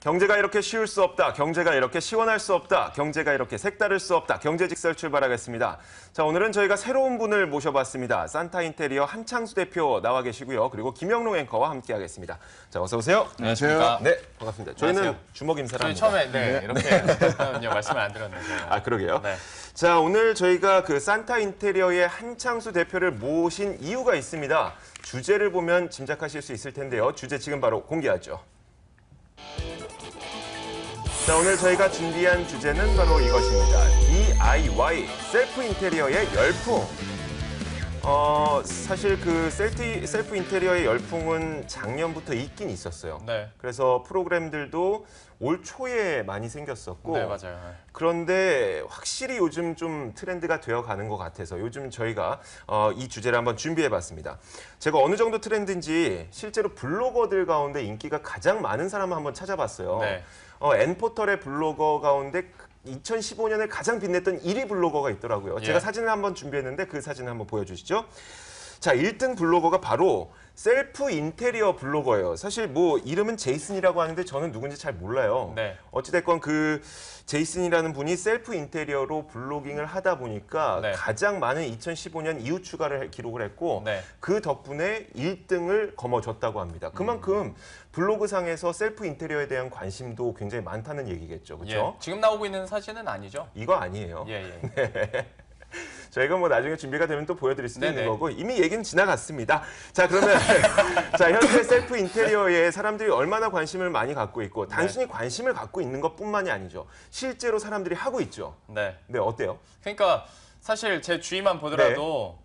경제가 이렇게 쉬울 수 없다. 경제가 이렇게 시원할 수 없다. 경제가 이렇게 색다를 수 없다. 경제직설 출발하겠습니다. 자, 오늘은 저희가 새로운 분을 모셔봤습니다. 산타 인테리어 한창수 대표 나와 계시고요. 그리고 김영롱 앵커와 함께하겠습니다. 자, 어서 오세요. 안녕하세요. 네, 반갑습니다. 저희는 안녕하세요. 주먹 인사를 저희 합니다. 처음에 이렇게 하면요 말씀을 안 드렸네요. 아, 그러게요. 네. 자, 오늘 저희가 그 산타 인테리어의 한창수 대표를 모신 이유가 있습니다. 주제를 보면 짐작하실 수 있을 텐데요. 주제 지금 바로 공개하죠. 자, 오늘 저희가 준비한 주제는 바로 이것입니다. DIY, 셀프 인테리어의 열풍. 사실 그 셀프 인테리어의 열풍은 작년부터 있긴 있었어요. 네. 그래서 프로그램들도 올 초에 많이 생겼었고. 네, 맞아요. 그런데 확실히 요즘 좀 트렌드가 되어가는 것 같아서 요즘 저희가 이 주제를 한번 준비해봤습니다. 제가 어느 정도 트렌드인지 실제로 블로거들 가운데 인기가 가장 많은 사람을 한번 찾아봤어요. 네. N포털의 블로거 가운데 2015년에 가장 빛냈던 1위 블로거가 있더라고요. 예. 제가 사진을 한번 준비했는데 그 사진을 한번 보여주시죠. 자, 1등 블로거가 바로 셀프 인테리어 블로거예요. 사실 뭐 이름은 제이슨이라고 하는데 저는 누군지 잘 몰라요. 네. 어찌됐건 그 제이슨이라는 분이 셀프 인테리어로 블로깅을 하다 보니까 네. 가장 많은 2015년 이후 추가를 기록을 했고 네. 그 덕분에 1등을 거머쥐었다고 합니다. 그만큼 블로그상에서 셀프 인테리어에 대한 관심도 굉장히 많다는 얘기겠죠. 그렇죠? 예. 지금 나오고 있는 사진은 아니죠? 이거 아니에요. 예. 저희가 뭐 나중에 준비가 되면 또 보여드릴 수도 네네. 있는 거고 이미 얘기는 지나갔습니다. 자, 그러면 자, 현재 셀프 인테리어에 사람들이 얼마나 관심을 많이 갖고 있고 단순히 관심을 갖고 있는 것뿐만이 아니죠. 실제로 사람들이 하고 있죠. 네. 네, 어때요? 그러니까 사실 제 주위만 보더라도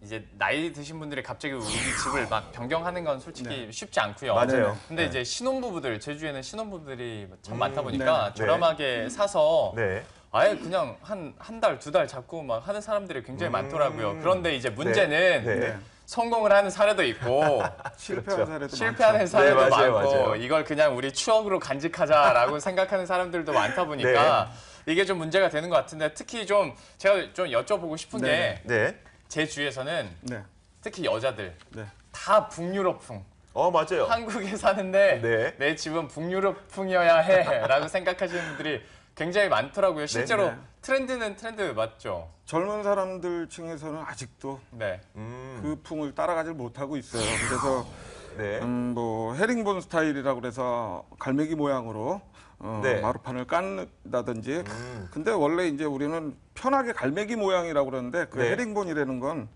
이제 나이 드신 분들이 갑자기 우리 집을 막 변경하는 건 솔직히 쉽지 않고요. 맞아요. 근데 네. 이제 신혼부부들, 제 주위에는 신혼부부들이 참 많다 보니까 네. 저렴하게 사서 네. 아예 그냥 한 달, 두 달 잡고 막 하는 사람들이 굉장히 많더라고요. 그런데 이제 문제는 네. 성공을 하는 사례도 있고 실패한 사례도 실패하는 많죠. 사례도 네, 맞아요, 많고 맞아요. 이걸 그냥 우리 추억으로 간직하자라고 생각하는 사람들도 많다 보니까 이게 좀 문제가 되는 것 같은데 특히 좀 제가 좀 여쭤보고 싶은 게 제 네. 주위에서는 네. 특히 여자들 네. 다 북유럽풍 맞아요. 한국에 사는데 네. 내 집은 북유럽풍이어야 해라고 생각하시는 분들이 굉장히 많더라고요. 실제로 네. 트렌드는 트렌드 맞죠? 젊은 사람들 층에서는 아직도 네. 그 풍을 따라가질 못하고 있어요. 그래서 네. 뭐 헤링본 스타일이라고 그래서 갈매기 모양으로 네. 마루판을 깐다든지. 근데 원래 이제 우리는 편하게 갈매기 모양이라고 그러는데 그 네. 헤링본이라는 건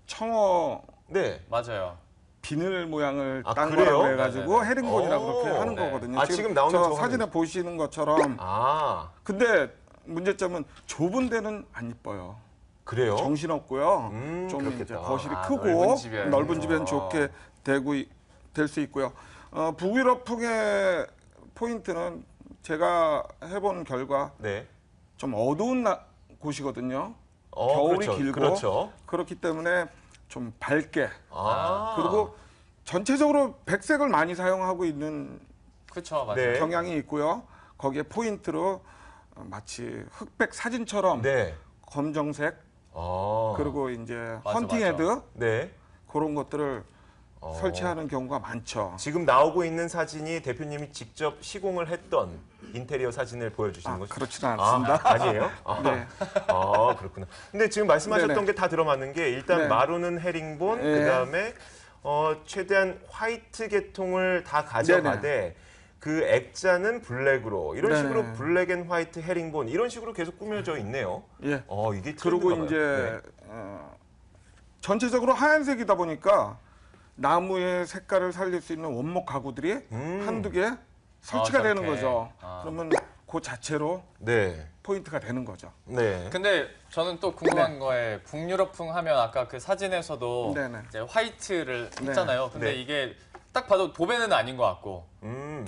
청어 네. 맞아요. 비늘 모양을 아, 딴 그래요? 거라고 해가지고 네네네. 헤링본이라고 그렇게 오, 하는 네. 거거든요. 아, 지금 나오는 저 저거는- 사진에 보시는 것처럼. 근데 문제점은 좁은 데는 안 이뻐요. 그래요? 정신없고요. 좀 그렇겠다. 이제 거실이 아, 크고 넓은 집이어야 넓은 집엔 좋게 될 수 있고요. 북유럽풍의 포인트는 제가 해본 결과 네. 좀 어두운 곳이거든요. 겨울이 그렇죠. 길고 그렇죠. 그렇기 때문에 좀 밝게 그리고 그리고 전체적으로 백색을 많이 사용하고 있는 그렇죠, 맞아요. 네. 경향이 있고요. 거기에 포인트로 마치 흑백 사진처럼 네. 검정색 그리고 이제 맞아, 헌팅헤드 네. 그런 것들을 설치하는 경우가 많죠. 지금 나오고 있는 사진이 대표님이 직접 시공을 했던 인테리어 사진을 보여주시는 거죠? 그렇지는 않습니다. 아니에요? 네. 그렇구나. 근데 지금 말씀하셨던 네네. 게 다 들어맞는 게 일단 네. 마루는 헤링본, 네. 그다음에 최대한 화이트 계통을 다 가져가되 그 액자는 블랙으로 이런 네네. 식으로 블랙 앤 화이트 헤링본 이런 식으로 계속 꾸며져 있네요. 예. 이게 그리고 트렌드인가 이제 봐요. 전체적으로 하얀색이다 보니까 나무의 색깔을 살릴 수 있는 원목 가구들이 한두 개 설치가 되는 저렇게. 거죠. 그러면 그 자체로 네. 포인트가 되는 거죠. 네. 근데 저는 또 궁금한 거에 북유럽풍 하면 아까 그 사진에서도 네네. 이제 화이트를 했잖아요. 근데 네. 이게 딱 봐도 도배는 아닌 것 같고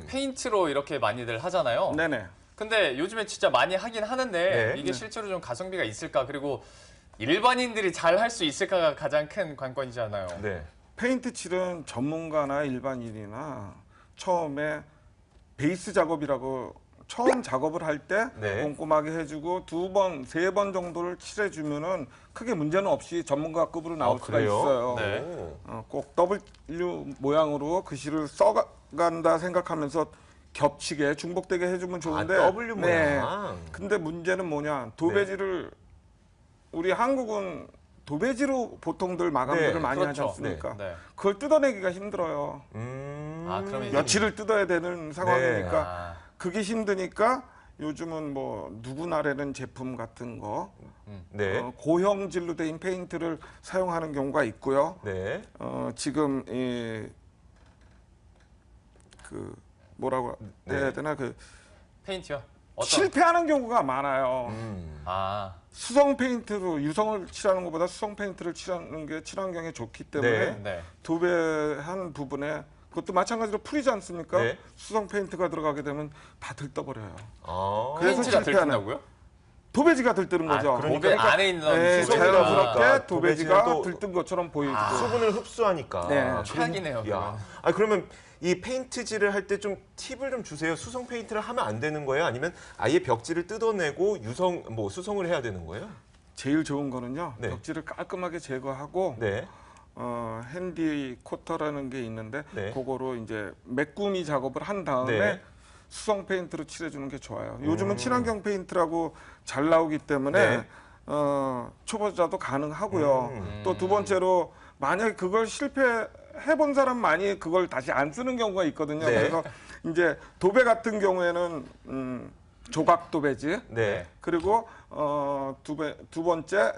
페인트로 이렇게 많이들 하잖아요. 네네. 근데 요즘에 진짜 많이 하긴 하는데 네. 이게 실제로 좀 가성비가 있을까? 그리고 일반인들이 잘 할 수 있을까가 가장 큰 관건이잖아요. 네. 페인트 칠은 전문가나 일반인이나 처음에 베이스 작업이라고 처음 작업을 할 때 네. 꼼꼼하게 해주고 두 번, 세 번 정도를 칠해주면은 크게 문제는 없이 전문가급으로 나올 수가 그래요? 있어요. 네. 꼭 W 모양으로 글씨를 써간다 생각하면서 겹치게 중복되게 해주면 좋은데 W 모양. 근데 문제는 뭐냐 도배지를 우리 한국은 도배지로 보통들 마감들을 네, 많이 하지 그렇죠. 않습니까? 네. 그걸 뜯어내기가 힘들어요. 그러면 이제 여치를 뜯어야 되는 상황이니까 아, 그게 힘드니까 요즘은 뭐 누구나라는 제품 같은 거 네. 고형질로 된 페인트를 사용하는 경우가 있고요. 네. 지금 그 뭐라고 해야 되나 그 페인트요? 어떤? 실패하는 경우가 많아요. 아, 수성 페인트로 유성을 칠하는 것보다 수성 페인트를 칠하는 게 친환경에 좋기 때문에 네. 네. 도배한 부분에 그것도 마찬가지로 풀이지 않습니까? 네. 수성 페인트가 들어가게 되면 다 들떠버려요. 아. 그래서 페인트가 실패하는 들킨다고요? 도배지가 들뜨는 거죠. 도배 안에 있는 네, 수성이가 자연스럽게 그러니까 도배지가 도배지는 또 들뜬 것처럼 보이고. 수분을 흡수하니까. 네. 최악이네요. 야. 아 그러면 이 페인트질을 할 때 좀 팁을 좀 주세요. 수성 페인트를 하면 안 되는 거예요? 아니면 아예 벽지를 뜯어내고 유성 뭐 수성을 해야 되는 거예요? 제일 좋은 거는요. 네. 벽지를 깔끔하게 제거하고 네. 핸디 코터라는 게 있는데 네. 그거로 이제 메꾸미 작업을 한 다음에 네. 수성 페인트로 칠해주는 게 좋아요. 요즘은 친환경 페인트라고 잘 나오기 때문에 네. 초보자도 가능하고요. 또 두 번째로 만약에 그걸 실패해본 사람 많이 그걸 다시 안 쓰는 경우가 있거든요. 네. 그래서 이제 도배 같은 경우에는 조각 도배지 네. 그리고 두 번째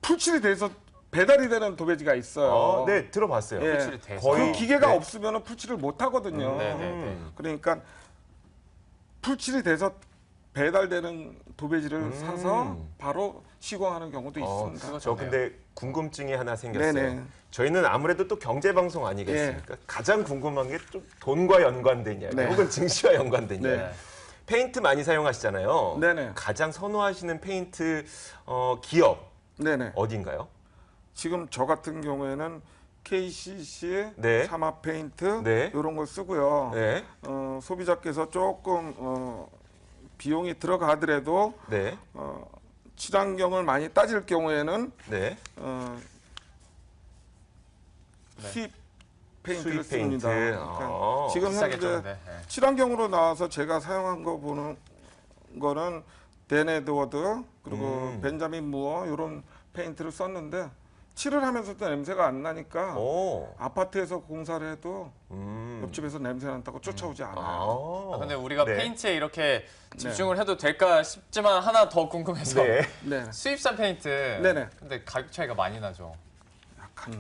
풀칠이 돼서 배달이 되는 도배지가 있어요. 네, 들어봤어요. 예. 풀칠이 돼서. 그 기계가 네. 없으면 풀칠을 못 하거든요. 네, 네, 네. 그러니까 풀칠이 돼서 배달되는 도배지를 사서 바로 시공하는 경우도 있습니다. 저 근데 궁금증이 하나 생겼어요. 네네. 저희는 아무래도 또 경제 방송 아니겠습니까? 가장 궁금한 게 좀 돈과 연관된 이야기, 네. 혹은 증시와 연관된 네. 이야기. 페인트 많이 사용하시잖아요. 네네. 가장 선호하시는 페인트 기업 네네. 어딘가요? 지금 저 같은 경우에는 KCC, 네. 사마 페인트 네. 이런 걸 쓰고요. 네, 소비자께서 조금 비용이 들어가더라도 네, 친환경을 많이 따질 경우에는 네. 수입 페인트를 수입 페인트. 씁니다. 그러니까 지금 비싸겠죠, 현재 근데. 네. 친환경으로 나와서 제가 사용한 거 보는 거는 댄 에드워드 그리고 벤자민 무어 이런 페인트를 썼는데 칠을 하면서도 냄새가 안 나니까 오. 아파트에서 공사를 해도 옆집에서 냄새 난다고 쫓아오지 않아요. 아, 근데 우리가 네. 페인트에 이렇게 집중을 해도 될까 싶지만 하나 더 궁금해서 네. 네, 수입산 페인트 네네. 근데 가격 차이가 많이 나죠. 약 한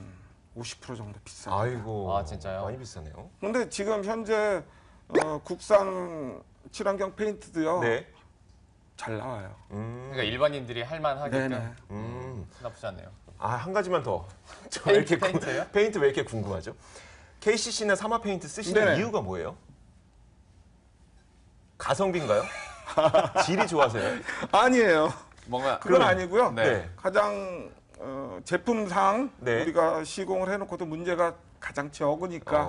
50% 정도 비싸요. 아이고. 아, 진짜요? 많이 비싸네요. 근데 지금 현재 국산 친환경 페인트도요 네. 잘 나와요. 그러니까 일반인들이 할 만하게끔 네네. 나쁘지 않네요. 아, 한 가지만 더. 저 페인트예요? 페인트 왜 이렇게 궁금하죠? KCC나 사마 페인트 쓰시는 네네. 이유가 뭐예요? 가성비인가요? 질이 좋아서요? 아니에요. 뭔가 그건 아니고요. 네. 가장 제품상 네. 우리가 시공을 해놓고도 문제가 가장 적으니까.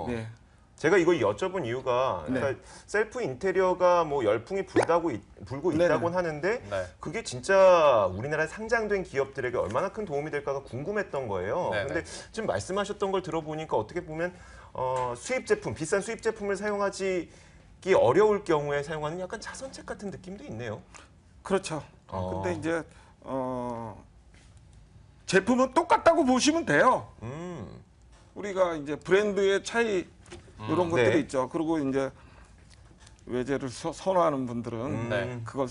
네. 제가 이거 여쭤본 이유가 네. 그러니까 셀프 인테리어가 뭐 열풍이 불고 네네. 있다곤 하는데 네. 그게 진짜 우리나라에 상장된 기업들에게 얼마나 큰 도움이 될까가 궁금했던 거예요. 네네. 근데 지금 말씀하셨던 걸 들어보니까 어떻게 보면 수입 제품, 비싼 수입 제품을 사용하기 어려울 경우에 사용하는 약간 자선책 같은 느낌도 있네요. 그렇죠. 어. 근데 이제 제품은 똑같다고 보시면 돼요. 우리가 이제 브랜드의 차이 이런 것들이 네. 있죠. 그리고 이제 외제를 선호하는 분들은 네. 그걸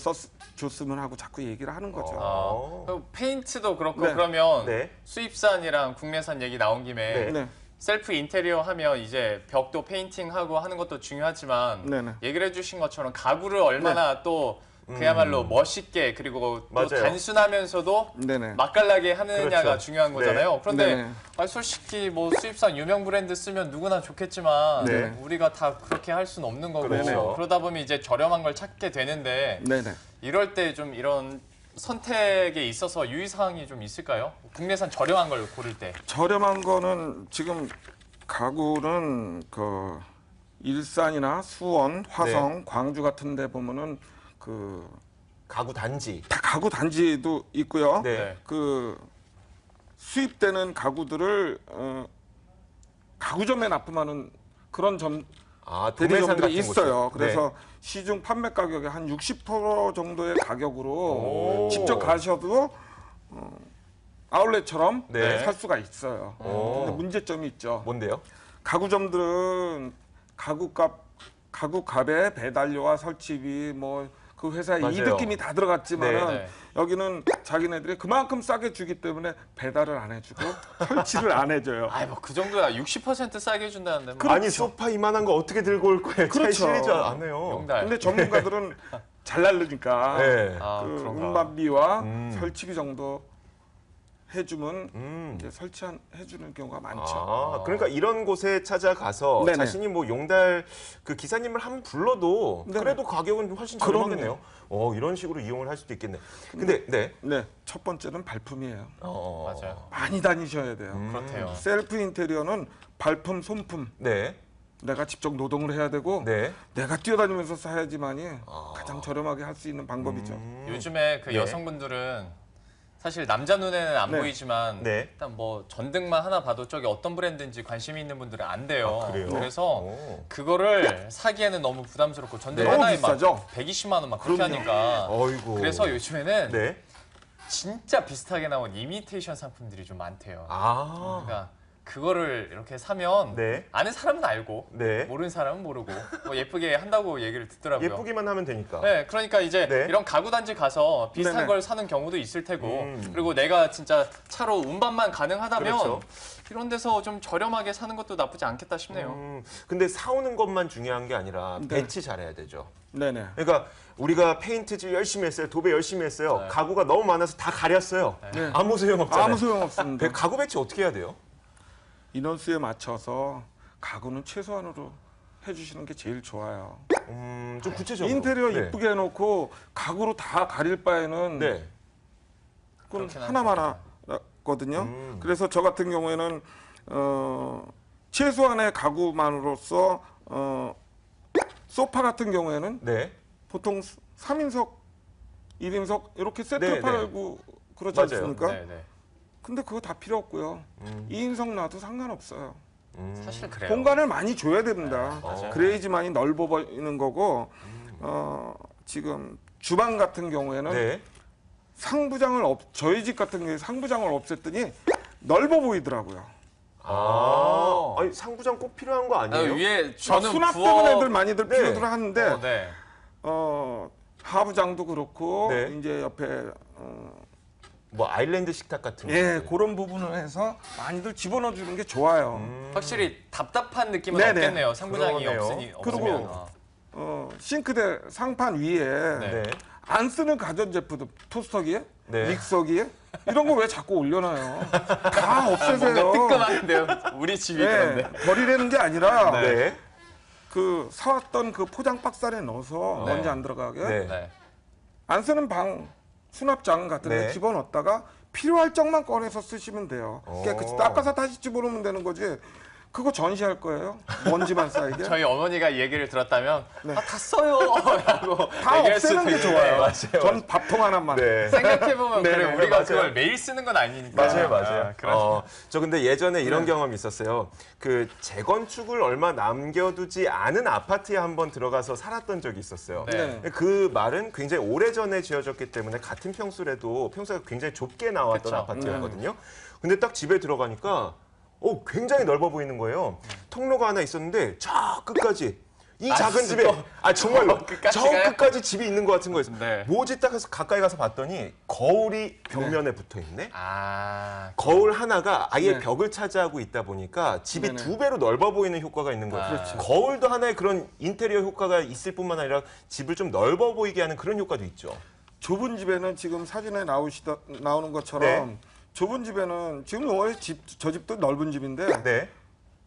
줬으면 하고 자꾸 얘기를 하는 거죠. 그리고 페인트도 그렇고 네. 그러면 네. 수입산이랑 국내산 얘기 나온 김에 네. 네. 셀프 인테리어 하면 이제 벽도 페인팅하고 하는 것도 중요하지만 네네. 얘기를 해주신 것처럼 가구를 얼마나 또 그야말로 멋있게 그리고 또 맞아요. 단순하면서도 네네. 맛깔나게 하느냐가 그렇죠. 중요한 거잖아요. 그런데 네네. 솔직히 뭐 수입산 유명 브랜드 쓰면 누구나 좋겠지만 네. 우리가 다 그렇게 할 수는 없는 거고 그러네요. 그러다 보면 이제 저렴한 걸 찾게 되는데 네네. 이럴 때 좀 이런 선택에 있어서 유의사항이 좀 있을까요? 국내산 저렴한 걸 고를 때. 저렴한 거는 지금 가구는 그 일산이나 수원, 화성, 광주 같은 데 보면은 그 가구 단지. 다 가구 단지도 있고요. 네. 그 수입되는 가구들을 가구점에 납품하는 그런 점 아, 도매상 같은 대리점들이 있어요. 곳이요? 그래서 시중 판매 가격의 한 60% 정도의 가격으로 오. 직접 가셔도 아울렛처럼 네. 살 수가 있어요. 근데 문제점이 있죠. 뭔데요? 가구점들은 가구값에 배달료와 설치비 뭐 그 회사의 맞아요. 이득금이 다 들어갔지만은 네. 여기는 자기네들이 그만큼 싸게 주기 때문에 배달을 안 해주고 설치를 안 해줘요. 아이 뭐 그 정도야 60% 싸게 해준다는데 뭐. 아니 소파 이만한 거 어떻게 들고 올 거예요? 차에 그렇죠. 실리지 않아요. 용달. 근데 전문가들은 잘 날르니까 네. 아, 그 그런가. 운반비와 설치비 정도 해주면 음. 이제 해주는 경우가 많죠. 아, 그러니까 이런 곳에 찾아가서 네네. 자신이 뭐 용달 그 기사님을 한번 불러도 네네. 그래도 가격은 훨씬 그럼요. 저렴하겠네요. 이런 식으로 이용을 할 수도 있겠네. 근데 네. 네, 첫 번째는 발품이에요. 맞아요. 많이 다니셔야 돼요. 그렇대요. 셀프 인테리어는 발품, 손품. 네. 내가 직접 노동을 해야 되고 네. 내가 뛰어다니면서 사야지만이 가장 저렴하게 할 수 있는 방법이죠. 요즘에 그 네. 여성분들은 사실 남자 눈에는 안 네. 보이지만 네. 일단 뭐 전등만 하나 봐도 저게 어떤 브랜드인지 관심이 있는 분들은 안 돼요. 아, 그래요? 그래서 오. 그거를 사기에는 너무 부담스럽고 전등 네. 하나에 너무 비싸죠? 120만 원 막 그렇게 그럼요. 하니까 어이구. 그래서 요즘에는 네. 진짜 비슷하게 나온 이미테이션 상품들이 좀 많대요. 아. 그러니까 그거를 이렇게 사면 네. 아는 사람은 알고 네. 모르는 사람은 모르고 뭐 예쁘게 한다고 얘기를 듣더라고요. 예쁘기만 하면 되니까. 네, 그러니까 이제 네. 이런 가구 단지 가서 비슷한 네네. 걸 사는 경우도 있을 테고, 음. 그리고 내가 진짜 차로 운반만 가능하다면 그렇죠. 이런 데서 좀 저렴하게 사는 것도 나쁘지 않겠다 싶네요. 근데 사오는 것만 중요한 게 아니라 네. 배치 잘해야 되죠. 네네. 그러니까 우리가 페인트질 열심히 했어요. 도배 열심히 했어요. 네. 가구가 너무 많아서 다 가렸어요. 네. 아무 소용 없잖아요. 아무 소용 없습니다. 가구 배치 어떻게 해야 돼요? 인원수에 맞춰서 가구는 최소한으로 해주시는 게 제일 좋아요. 좀 구체적으로. 인테리어 네. 이쁘게 해놓고 가구로 다 가릴 바에는 네. 그건 그렇긴 하나만 하거든요. 그래서 저 같은 경우에는 최소한의 가구만으로서 소파 같은 경우에는 네. 보통 3인석, 1인석 이렇게 세트 네, 네. 팔고 그렇지 맞아요. 않습니까? 네, 네. 근데 그거 다 필요 없고요. 2인석 놔도 상관없어요. 사실 그래요. 공간을 많이 줘야 됩니다. 맞아요. 그래야지만이 넓어 보이는 거고 지금 주방 같은 경우에는 네. 저희 집 같은 경우에 상부장을 없앴더니 넓어 보이더라고요. 아니, 상부장 꼭 필요한 거 아, 아니에요? 위에 저는 수납 부엌 때문에 애들 많이들 네. 필요들 하는데 네. 하부장도 그렇고 네. 이제 옆에 뭐 아일랜드 식탁 같은 거. 예 그런 부분을 해서 많이들 집어넣어 주는 게 좋아요. 확실히 답답한 느낌은 네네. 없겠네요. 상부장이 그러네요. 없으면. 그리고 싱크대 상판 위에 네. 안 쓰는 가전제품들 토스터기에 네. 믹서기에 이런 거 왜 자꾸 올려놔요? 다 뭔가 없애세요. 뜨끔한데요. 우리 집이 그런데. 네, 버리라는 게 아니라 네. 그 사왔던 그 포장 박스 안에 넣어서 네. 먼지 안 들어가게 네. 네. 안 쓰는 방 수납장 같은 데 네. 집어넣었다가 필요할 적만 꺼내서 쓰시면 돼요. 깨끗이 닦아서 다시 집어넣으면 되는 거지. 그거 전시할 거예요? 먼지만 쌓이게? 저희 어머니가 얘기를 들었다면 네. 다 써요 라고 다 얘기할 없애는 수도 게 있는데 좋아요. 맞아요. 전 밥통 하나만. 네. 생각해보면 네, 그래 네, 우리가 맞아요. 그걸 매일 쓰는 건 아니니까. 맞아요. 그런 저 근데 예전에 이런 네. 경험이 있었어요. 그 재건축을 얼마 남겨두지 않은 아파트에 한번 들어가서 살았던 적이 있었어요. 네. 그 말은 굉장히 오래전에 지어졌기 때문에 같은 평수라도 평수가 굉장히 좁게 나왔던 그쵸. 아파트였거든요. 근데 딱 집에 들어가니까 굉장히 넓어 보이는 거예요. 통로가 하나 있었는데 저 끝까지 이 작은 집에 정말로 끝까지 저 가요? 끝까지 집이 있는 것 같은 거였어요. 네. 뭐지 딱 해서 가까이 가서 봤더니 거울이 벽면에 붙어 있네. 아, 거울 하나가 아예 네. 벽을 차지하고 있다 보니까 집이 네네. 2배로 넓어 보이는 효과가 있는 거예요. 그렇죠. 거울도 하나의 그런 인테리어 효과가 있을 뿐만 아니라 집을 좀 넓어 보이게 하는 그런 효과도 있죠. 좁은 집에는 지금 사진에 나오는 것처럼 네. 좁은 집에는 지금 원래 저 집도 넓은 집인데 네.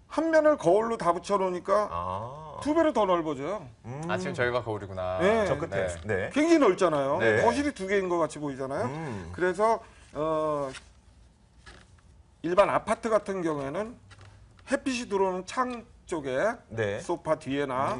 한 면을 거울로 다 붙여놓으니까 아. 2배로 더 넓어져요. 아 지금 저희가 거울이구나. 네. 저 끝에. 네. 굉장히 넓잖아요. 네. 거실이 2개인 것 같이 보이잖아요. 그래서 일반 아파트 같은 경우에는 햇빛이 들어오는 창 쪽에 네. 소파 뒤에나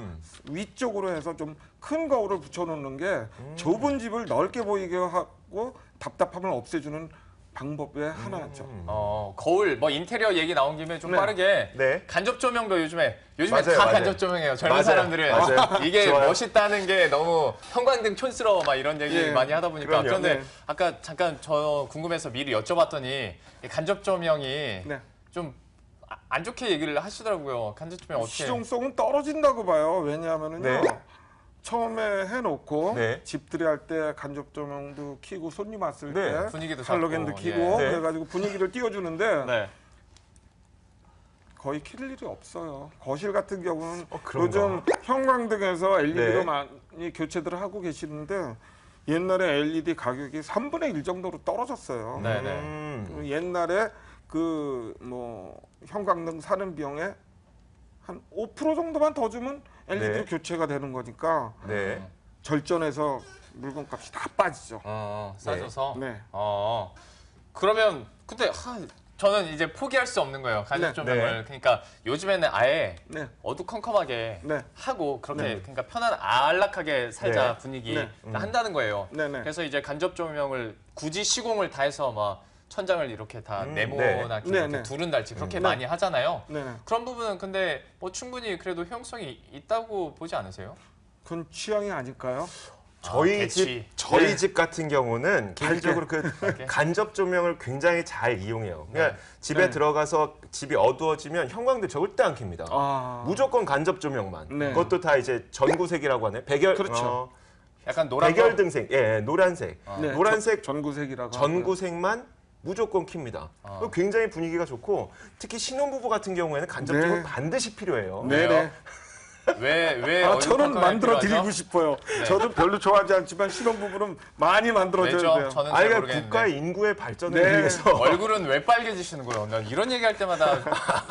위쪽으로 해서 좀 큰 거울을 붙여놓는 게 좁은 집을 넓게 보이게 하고 답답함을 없애주는 방법의 하나죠. 거울 뭐 인테리어 얘기 나온 김에 좀 네. 빠르게 네. 간접 조명도 요즘에 맞아요, 다 맞아요. 간접 조명해요. 젊은 맞아요, 사람들은 맞아요. 이게 좋아요. 멋있다는 게 너무 형광등 촌스러워 막 이런 얘기 예. 많이 하다 보니까 그럼요. 그런데 네. 아까 잠깐 저 궁금해서 미리 여쭤봤더니 이 간접 조명이 네. 좀 안 좋게 얘기를 하시더라고요. 간접 조명 어떻게? 실용성은 떨어진다고 봐요. 왜냐하면은요. 네. 처음에 해놓고 네. 집들이 할 때 간접 조명도 켜고 손님 왔을 네. 때 분위기도 할로겐도 잡고, 켜고 예. 네. 그래가지고 분위기를 띄워주는데 네. 거의 킬 일이 없어요. 거실 같은 경우는 그런가? 요즘 형광등에서 LED로 네. 많이 교체들을 하고 계시는데 옛날에 LED 가격이 3분의 1 정도로 떨어졌어요. 네네. 옛날에 그 뭐 형광등 사는 비용에 한 5% 정도만 더 주면 LED로 네. 교체가 되는 거니까 네. 절전해서 물건값이 다 빠지죠. 싸져서. 네. 그러면 근데 저는 이제 포기할 수 없는 거예요. 간접 네. 조명을. 네. 그러니까 요즘에는 아예 네. 어두컴컴하게 네. 하고 그렇게 그러니까 편안 안락하게 살자 네. 분위기 네. 한다는 거예요. 네네. 그래서 이제 간접 조명을 굳이 시공을 다 해서 막 천장을 이렇게 다 네모나 네. 이렇게 네. 두른 달치 그렇게 네. 많이 하잖아요. 네네. 그런 부분은 근데 뭐 충분히 그래도 효용성이 있다고 보지 않으세요? 그건 취향이 아닐까요? 저희 개취. 네. 집 같은 경우는 개인적으로 그 밝게? 간접 조명을 굉장히 잘 이용해요. 그러니까 네. 집에 네. 들어가서 집이 어두워지면 형광등 절대 안 켭니다. 무조건 간접 조명만. 네. 그것도 다 이제 전구색이라고 하네. 그렇죠. 약간 노란 거? 백열등색, 예, 노란색. 네. 노란색 전구색이라고 전구색만 무조건 켭니다. 그거 굉장히 분위기가 좋고 특히 신혼부부 같은 경우에는 간접 조명 네. 반드시 필요해요. 네네. 왜 저는 얼굴 만들어 필요하죠? 드리고 싶어요. 저도 별로 좋아하지 않지만 신혼부부는 많이 만들어줘야 왜죠? 돼요. 저는 아니 잘 그러니까 모르겠는데. 국가의 인구의 발전을 네. 위해서 얼굴은 왜 빨개지시는 거예요? 난 이런 얘기할 때마다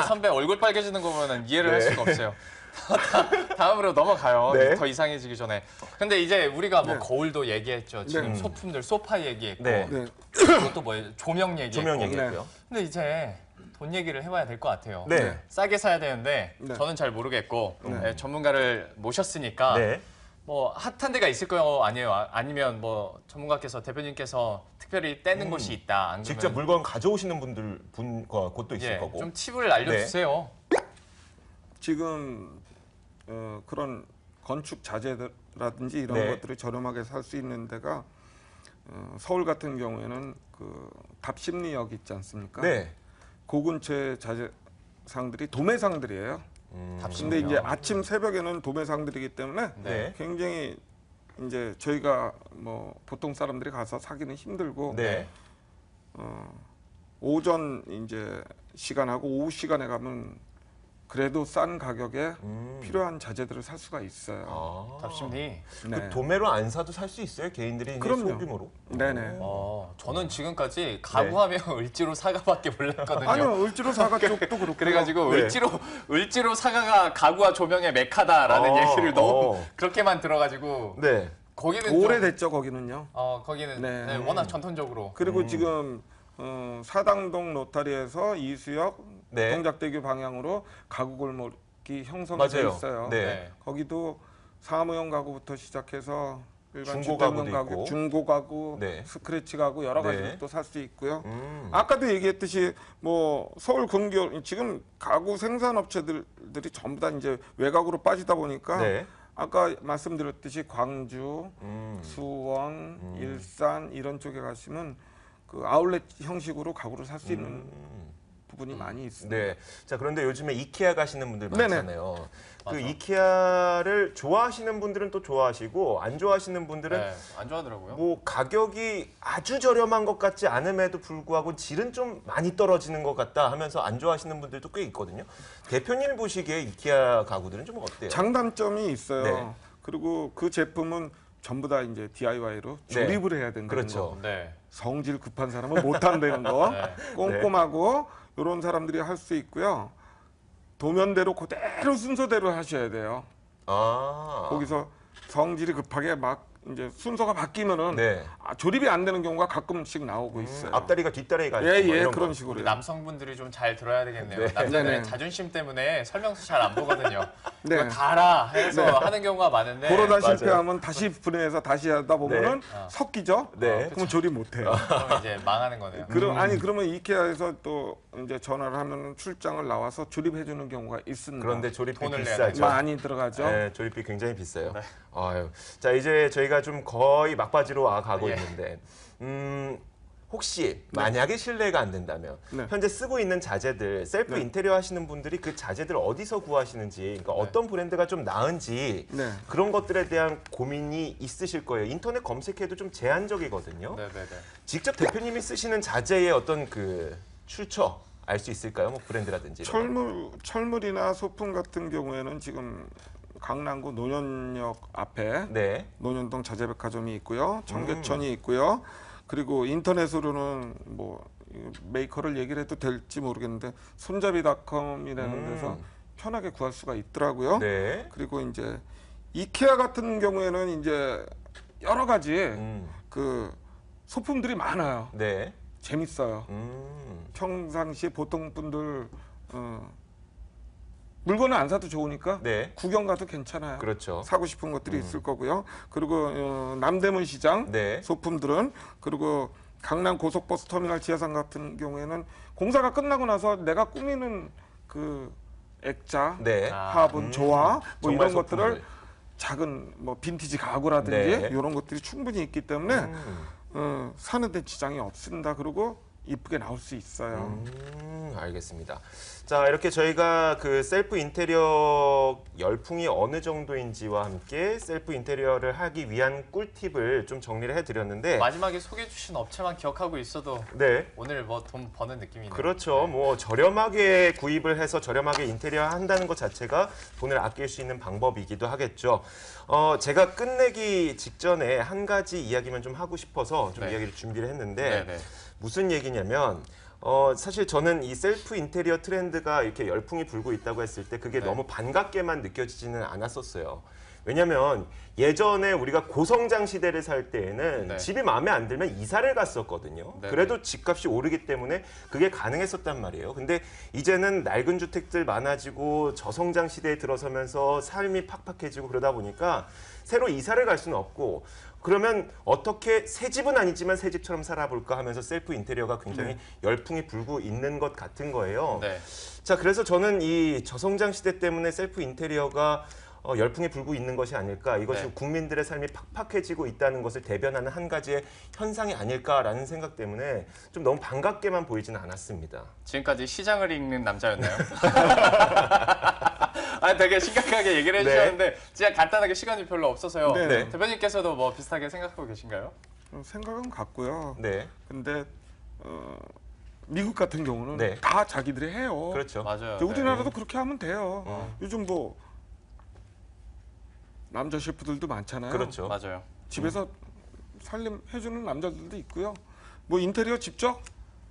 선배 얼굴 빨개지는 거 보면 이해를 할 네. 수가 없어요. 다음으로 넘어가요. 네. 더 이상해지기 전에. 근데 이제 우리가 뭐 네. 거울도 얘기했죠. 지금 네. 소품들 소파 얘기했고 네. 네. 그것도 뭐예요? 조명 얘기했고. 조명 얘기했고요. 근데 이제 돈 얘기를 해봐야 될 것 같아요. 네. 싸게 사야 되는데 네. 저는 잘 모르겠고 네. 전문가를 모셨으니까 네. 뭐 핫한 데가 있을 거예요? 아니에요? 아니면 뭐 전문가께서 대표님께서 특별히 떼는 곳이 있다. 안 직접 그러면 물건 가져오시는 곳도 있을 예, 거고. 좀 팁을 알려주세요. 지금 그런 건축 자재라든지 이런 네. 것들을 저렴하게 살 수 있는 데가 서울 같은 경우에는 그 답심리역 있지 않습니까? 네. 그 근처의 자재상들이 도매상들이에요. 근데 이제 아침 새벽에는 도매상들이기 때문에 네. 굉장히 이제 저희가 뭐 보통 사람들이 가서 사기는 힘들고 네. 오전 이제 시간하고 오후 시간에 가면 그래도 싼 가격에 필요한 자재들을 살 수가 있어요. 아. 답심리. 네. 그 도매로 안 사도 살 수 있어요? 개인들이 이제 그럼요. 소규모로? 네네. 저는 지금까지 가구하면 을지로 사과밖에 몰랐거든요. 아니요, 을지로 사과 쪽도 그렇고. 그래가지고 네. 을지로 사과가 가구와 조명의 메카다라는 얘기를 너무 어. 그렇게만 들어가지고 네. 거기는 좀, 오래됐죠 거기는요. 거기는 네. 네, 워낙 전통적으로 그리고 지금 사당동 로타리에서 이수역 네. 동작대교 방향으로 가구 골목이 형성돼 맞아요. 있어요. 네. 거기도 사무용 가구부터 시작해서 일반 중고 주택용 가구도 있고. 중고 가구, 네. 스크래치 가구 여러 가지 네. 또 살 수 있고요. 아까도 얘기했듯이 뭐 서울 근교 지금 가구 생산업체들이 전부 다 이제 외곽으로 빠지다 보니까 네. 아까 말씀드렸듯이 광주, 수원, 일산 이런 쪽에 가시면 그 아울렛 형식으로 가구를 살 수 있는 부분이 많이 있습니다. 네. 자, 그런데 요즘에 이케아 가시는 분들 네네. 많잖아요. 그 맞아. 이케아를 좋아하시는 분들은 또 좋아하시고 안 좋아하시는 분들은 네, 안 좋아하더라고요. 뭐 가격이 아주 저렴한 것 같지 않음에도 불구하고 질은 좀 많이 떨어지는 것 같다 하면서 안 좋아하시는 분들도 꽤 있거든요. 대표님 보시기에 이케아 가구들은 좀 어때요? 장단점이 있어요. 네. 그리고 그 제품은 전부 다 이제 DIY로 네. 조립을 해야 된다는 그렇죠. 거. 네. 성질 급한 사람은 못 한다는 거. 네. 꼼꼼하고 이런 사람들이 할 수 있고요. 도면대로 그대로 순서대로 하셔야 돼요. 아. 거기서 성질이 급하게 막 이제 순서가 바뀌면은 네. 조립이 안 되는 경우가 가끔씩 나오고 있어요. 앞다리가 뒷다리가 예, 있고 뭐 예, 이런 그런 거. 식으로. 우리 남성분들이 좀 잘 들어야 되겠네요. 네. 남자들은 네네. 자존심 때문에 설명서 잘 안 보거든요. 네. 이거 달아 해서 하는 경우가 많은데 그러다 맞아요. 실패하면 다시 분해해서 다시 하다 보면은 섞이죠. 네. 그럼 조립 못 해요. 그럼 이제 망하는 거네요. 그러면 이케아에서 또 이제 전화를 하면 출장을 나와서 조립해 주는 경우가 있습니다. 그런데 조립비 돈을 내야 비싸죠. 많이 들어가죠. 네, 조립비 굉장히 비싸요. 아유, 자 이제 저희가 좀 거의 막바지로 와 가고 예. 있는데, 혹시 만약에 실례가 안 된다면 네. 현재 쓰고 있는 자재들 셀프 네. 인테리어 하시는 분들이 그 자재들 어디서 구하시는지, 그러니까 어떤 브랜드가 좀 나은지 네. 그런 것들에 대한 고민이 있으실 거예요. 인터넷 검색해도 좀 제한적이거든요. 네네네. 직접 대표님이 쓰시는 자재의 어떤 그 출처 알 수 있을까요? 뭐 브랜드라든지. 이런 거. 철물이나 소품 같은 경우에는 지금 강남구 노년역 앞에 네. 노년동 자재백화점이 있고요. 청계천이 있고요. 그리고 인터넷으로는 뭐 메이커를 얘기를 해도 될지 모르겠는데 손잡이닷컴이라는 데서 편하게 구할 수가 있더라고요. 네. 그리고 이제 이케아 같은 경우에는 이제 여러 가지 그 소품들이 많아요. 네. 재밌어요. 평상시에 보통 분들 물건을 안 사도 좋으니까 네. 구경 가도 괜찮아요. 그렇죠. 사고 싶은 것들이 있을 거고요. 그리고 남대문 시장 네. 소품들은, 그리고 강남 고속버스 터미널 지하상 같은 경우에는 공사가 끝나고 나서 내가 꾸미는 그 액자, 네. 화분, 조화 뭐 정말 이런 것들을 소품들. 작은 뭐 빈티지 가구라든지 네. 이런 것들이 충분히 있기 때문에 사는 데 지장이 없습니다. 그리고 이쁘게 나올 수 있어요. 알겠습니다. 자, 이렇게 저희가 그 셀프 인테리어 열풍이 어느 정도인지와 함께 셀프 인테리어를 하기 위한 꿀팁을 좀 정리를 해드렸는데, 마지막에 소개해 주신 업체만 기억하고 있어도 네. 오늘 뭐 돈 버는 느낌이네요. 그렇죠. 뭐 저렴하게 구입을 해서 저렴하게 인테리어 한다는 것 자체가 돈을 아낄 수 있는 방법이기도 하겠죠. 제가 끝내기 직전에 한 가지 이야기만 좀 하고 싶어서 좀 네. 이야기를 준비를 했는데, 네네. 무슨 얘기냐면 사실 저는 이 셀프 인테리어 트렌드가 이렇게 열풍이 불고 있다고 했을 때 그게 네. 너무 반갑게만 느껴지지는 않았었어요. 왜냐면 예전에 우리가 고성장 시대를 살 때에는 네. 집이 마음에 안 들면 이사를 갔었거든요. 네, 그래도 집값이 오르기 때문에 그게 가능했었단 말이에요. 근데 이제는 낡은 주택들 많아지고 저성장 시대에 들어서면서 삶이 팍팍해지고 그러다 보니까 새로 이사를 갈 수는 없고, 그러면 어떻게 새 집은 아니지만 새 집처럼 살아볼까 하면서 셀프 인테리어가 굉장히 열풍이 불고 있는 것 같은 거예요. 네. 자, 그래서 저는 이 저성장 시대 때문에 셀프 인테리어가 열풍이 불고 있는 것이 아닐까, 이것이 네. 국민들의 삶이 팍팍해지고 있다는 것을 대변하는 한 가지의 현상이 아닐까라는 생각 때문에 좀 너무 반갑게만 보이지는 않았습니다. 지금까지 시장을 읽는 남자였나요? 아, 되게 심각하게 얘기를 해주셨는데 진짜 간단하게 시간이 별로 없어서요. 네. 네. 대표님께서도 뭐 비슷하게 생각하고 계신가요? 생각은 같고요. 네, 근데 미국 같은 경우는 네. 다 자기들이 해요. 그렇죠. 맞아요. 근데 우리나라도 그렇게 하면 돼요. 요즘 뭐 남자 셰프들도 많잖아요. 그렇죠. 맞아요. 집에서 살림 해주는 남자들도 있고요. 뭐 인테리어 직접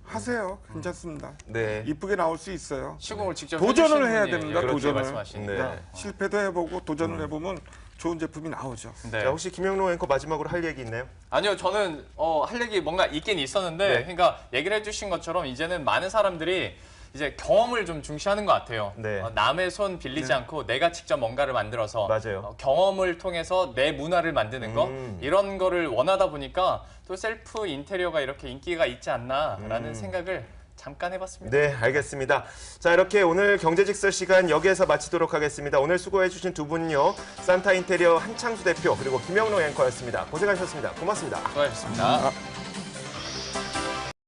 하세요. 괜찮습니다. 네. 이쁘게 나올 수 있어요. 시공을 직접 도전을 해주시는 해야 분이 됩니다. 이렇게 도전을. 말씀하시니까. 네. 그러니까 실패도 해보고 도전을 해보면 좋은 제품이 나오죠. 네. 자, 혹시 김영로 앵커 마지막으로 할 얘기 있나요? 아니요, 저는 할 얘기 뭔가 있긴 있었는데, 네. 그러니까 얘기를 해주신 것처럼 이제는 많은 사람들이 이제 경험을 좀 중시하는 것 같아요. 네. 남의 손 빌리지 않고 내가 직접 뭔가를 만들어서 맞아요. 경험을 통해서 내 문화를 만드는 거, 이런 거를 원하다 보니까 또 셀프 인테리어가 이렇게 인기가 있지 않나라는 생각을 잠깐 해봤습니다. 네, 알겠습니다. 자, 이렇게 오늘 경제직설 시간 여기에서 마치도록 하겠습니다. 오늘 수고해주신 두 분요, 산타 인테리어 한창수 대표 그리고 김영로 앵커였습니다. 고생하셨습니다. 고맙습니다. 수고하셨습니다.